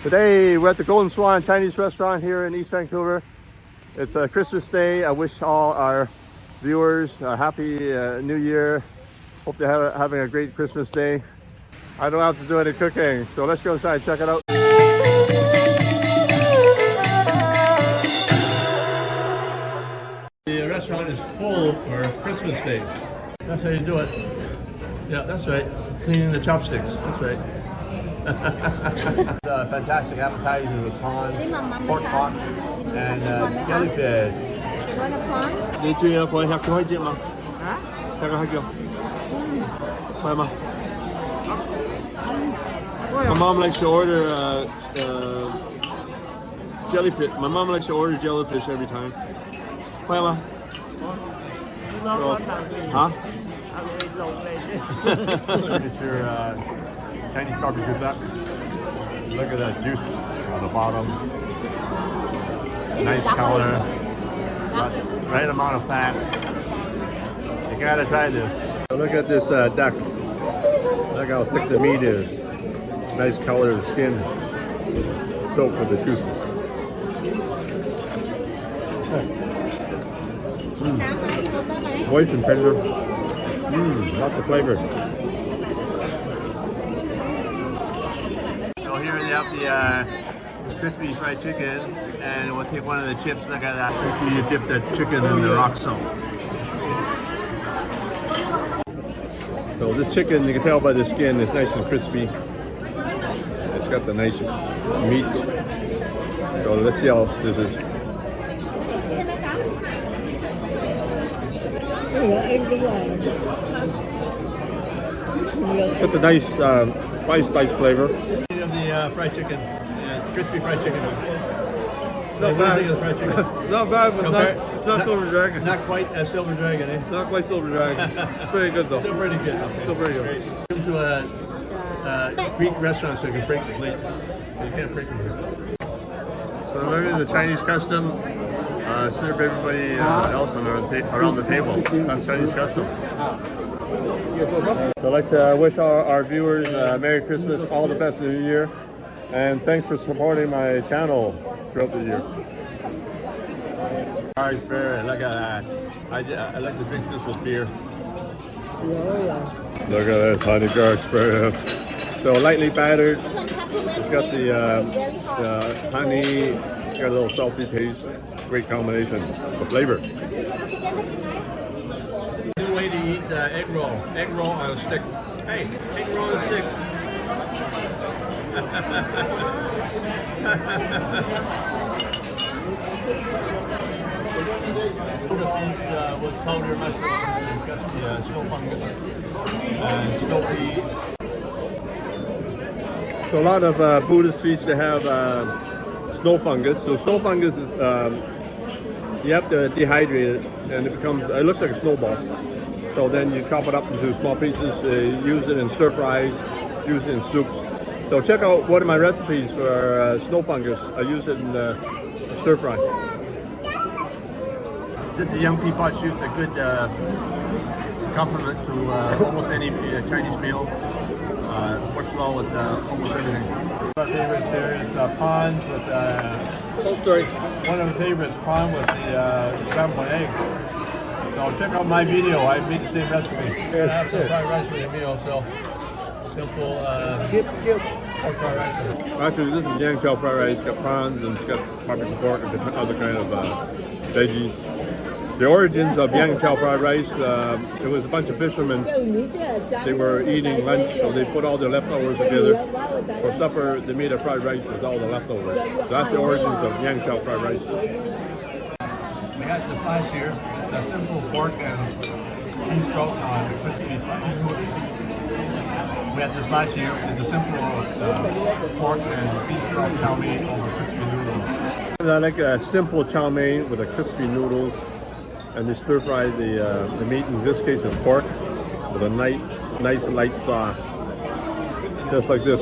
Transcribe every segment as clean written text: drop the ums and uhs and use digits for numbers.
Today we're at the Golden Swan Chinese Restaurant here in East Vancouver. It's a Christmas Day. I wish all our viewers a happy New Year. Hope they're having a great Christmas Day. I don't have to do any cooking, so let's go inside and check it out. The restaurant is full for Christmas Day. That's how you do it. Yeah, that's right. Cleaning the chopsticks. That's right. Fantastic appetizers with prawns, pork hock, and jellyfish. 你最有個客開節嘛？客個客叫，係嘛？My mom likes to order jellyfish. My mom likes to order jellyfish every time. 係嘛？嚇？It's your Chinese barbecue duck. Look at that juice on the bottom. Nice color. Right amount of fat. You gotta try this. Look at this duck. Look how thick the meat is. Nice color of the skin. Soaked with the juices. Moist and tender. Lots of flavor. So here they have the crispy fried chicken, and we'll take one of the chips. Look at that. You dip the chicken in the rock salt. So this chicken, you can tell by the skin, it's nice and crispy. It's got the nice meat. So let's see how this is. Got the nice spice flavor. Of the fried chicken, crispy fried chicken. Not bad. Of the fried chicken? Not bad, but it's not Silver Dragon. Not quite a Silver Dragon, eh? Not quite Silver Dragon. It's pretty good though. Still pretty good. Okay. Still pretty good. Come to a Greek restaurant so you can break the plates. You can't break them here. So learning the Chinese custom. Serve everybody else around the table. That's Chinese custom. So I'd like to wish our viewers Merry Christmas, all the best in the New Year, and thanks for supporting my channel throughout the year. Garlic spirit, look at that. I like to drink this with beer. Look at that honey garlic spirit. So lightly battered. It's got the honey. It's got a little salty taste. Great combination of flavor. New way to eat egg roll. Egg roll on a stick. Hey, egg roll on a stick. The feast with powdered mushrooms. It's got the snow fungus and snow peas. So a lot of Buddhist feasts they have snow fungus. So snow fungus is you have to dehydrate it, and it looks like a snowball. So then you chop it up into small pieces, use it in stir fries, use it in soups. So check out one of my recipes for snow fungus. I use it in stir fry. This is young pea pot shoot. It's a good complement to almost any Chinese meal. Works well with almost everything. Our favorites there is prawns with one of the favorites, prawn with the scrambled egg. So check out my video. I made the same recipe. I have some fried rice with the meal, so simple pork fried rice. Actually, this is Yangqiao fried rice. It's got prawns and it's got barbecue pork and different other kind of veggies. The origins of Yangqiao fried rice, it was a bunch of fishermen. They were eating lunch, so they put all their leftovers together. For supper, they made a fried rice with all the leftovers. So that's the origins of Yangqiao fried rice. We got the sides here. It's a simple pork and beef stroke on the crispy noodles. We have this slice here. It's a simple pork and beef stroke chow mein over crispy noodles. I like a simple chow mein with the crispy noodles. And they stir fry the meat, in this case it's pork, with a nice light sauce. Just like this.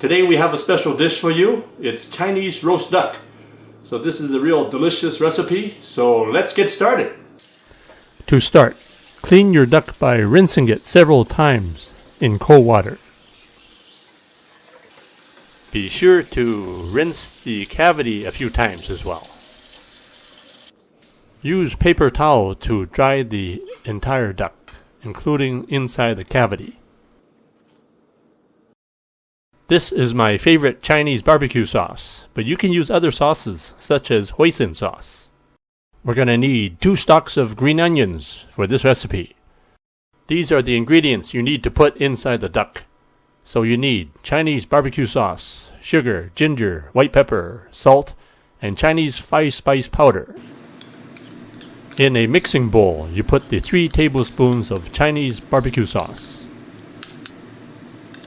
Today we have a special dish for you. It's Chinese roast duck. So this is a real delicious recipe, so let's get started. To start, clean your duck by rinsing it several times in cold water. Be sure to rinse the cavity a few times as well. Use paper towel to dry the entire duck, including inside the cavity. This is my favorite Chinese barbecue sauce, but you can use other sauces such as hoisin sauce. We're going to need 2 stalks of green onions for this recipe. These are the ingredients you need to put inside the duck. So you need Chinese barbecue sauce, sugar, ginger, white pepper, salt, and Chinese 5-spice powder. In a mixing bowl, you put the 3 tablespoons of Chinese barbecue sauce.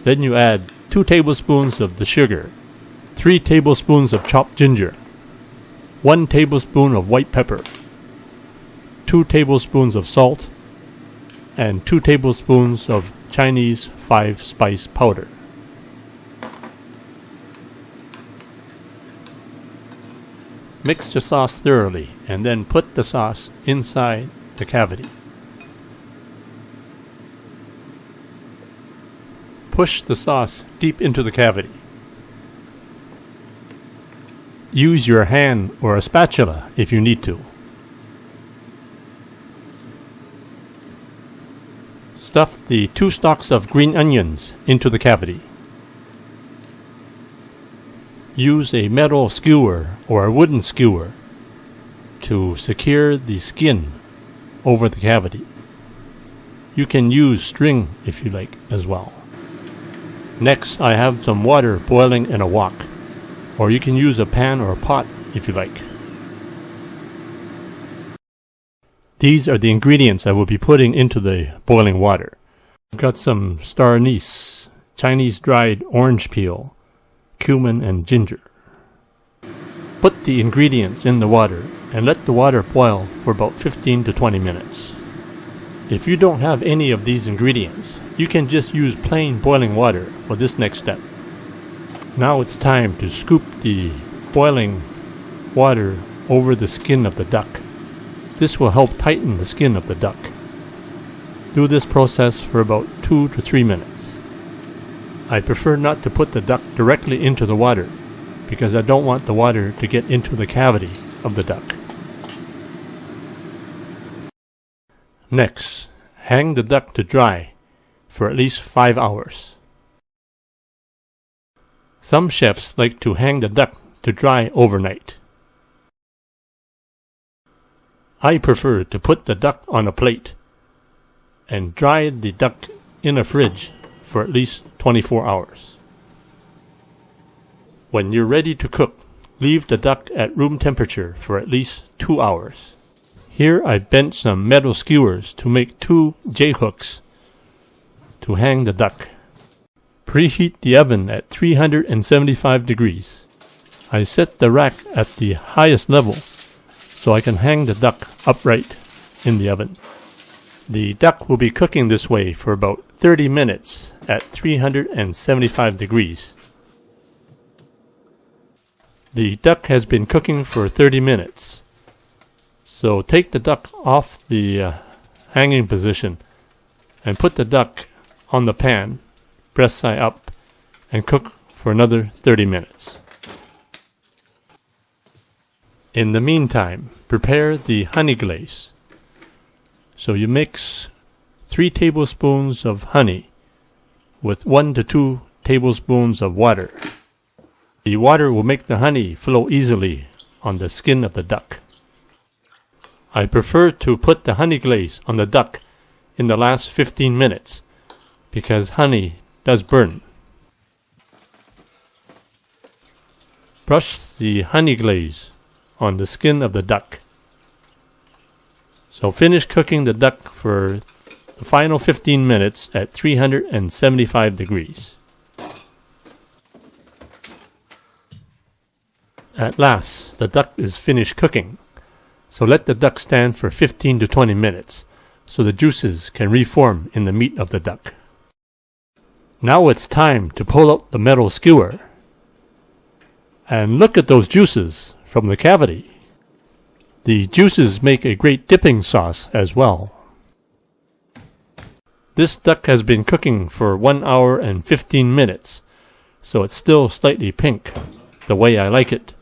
Then you add 2 tablespoons of the sugar, 3 tablespoons of chopped ginger, 1 tablespoon of white pepper, 2 tablespoons of salt, and 2 tablespoons of Chinese 5-spice powder. Mix the sauce thoroughly and then put the sauce inside the cavity. Push the sauce deep into the cavity. Use your hand or a spatula if you need to. Stuff the 2 stalks of green onions into the cavity. Use a metal skewer or a wooden skewer to secure the skin over the cavity. You can use string if you like as well. Next, I have some water boiling in a wok, or you can use a pan or a pot if you like. These are the ingredients I will be putting into the boiling water. I've got some star anise, Chinese dried orange peel, cumin, and ginger. Put the ingredients in the water and let the water boil for about 15 to 20 minutes. If you don't have any of these ingredients, you can just use plain boiling water for this next step. Now it's time to scoop the boiling water over the skin of the duck. This will help tighten the skin of the duck. Do this process for about 2 to 3 minutes. I prefer not to put the duck directly into the water because I don't want the water to get into the cavity of the duck. Next, hang the duck to dry for at least 5 hours. Some chefs like to hang the duck to dry overnight. I prefer to put the duck on a plate and dry the duck in a fridge for at least 24 hours. When you're ready to cook, leave the duck at room temperature for at least 2 hours. Here I bent some metal skewers to make 2 J-hooks to hang the duck. Preheat the oven at 375 degrees. I set the rack at the highest level so I can hang the duck upright in the oven. The duck will be cooking this way for about 30 minutes at 375 degrees. The duck has been cooking for 30 minutes. So take the duck off the hanging position and put the duck on the pan, breast side up, and cook for another 30 minutes. In the meantime, prepare the honey glaze. So you mix 3 tablespoons of honey with 1 to 2 tablespoons of water. The water will make the honey flow easily on the skin of the duck. I prefer to put the honey glaze on the duck in the last 15 minutes because honey does burn. Brush the honey glaze on the skin of the duck. So finish cooking the duck for the final 15 minutes at 375 degrees. At last, the duck is finished cooking. So let the duck stand for 15 to 20 minutes so the juices can reform in the meat of the duck. Now it's time to pull out the metal skewer. And look at those juices from the cavity. The juices make a great dipping sauce as well. This duck has been cooking for 1 hour and 15 minutes, so it's still slightly pink, the way I like it.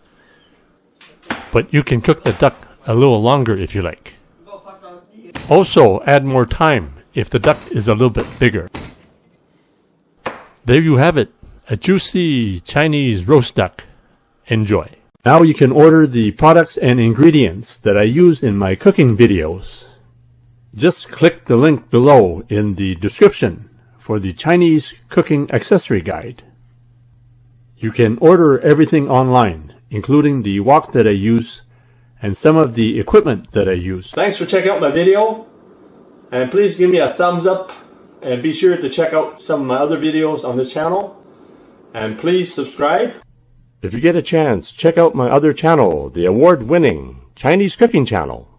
But you can cook the duck a little longer if you like. Also, add more time if the duck is a little bit bigger. There you have it, a juicy Chinese roast duck. Enjoy. Now you can order the products and ingredients that I use in my cooking videos. Just click the link below in the description for the Chinese cooking accessory guide. You can order everything online, including the wok that I use and some of the equipment that I use. Thanks for checking out my video, and please give me a thumbs up, and be sure to check out some of my other videos on this channel, and please subscribe. If you get a chance, check out my other channel, the award-winning Chinese cooking channel.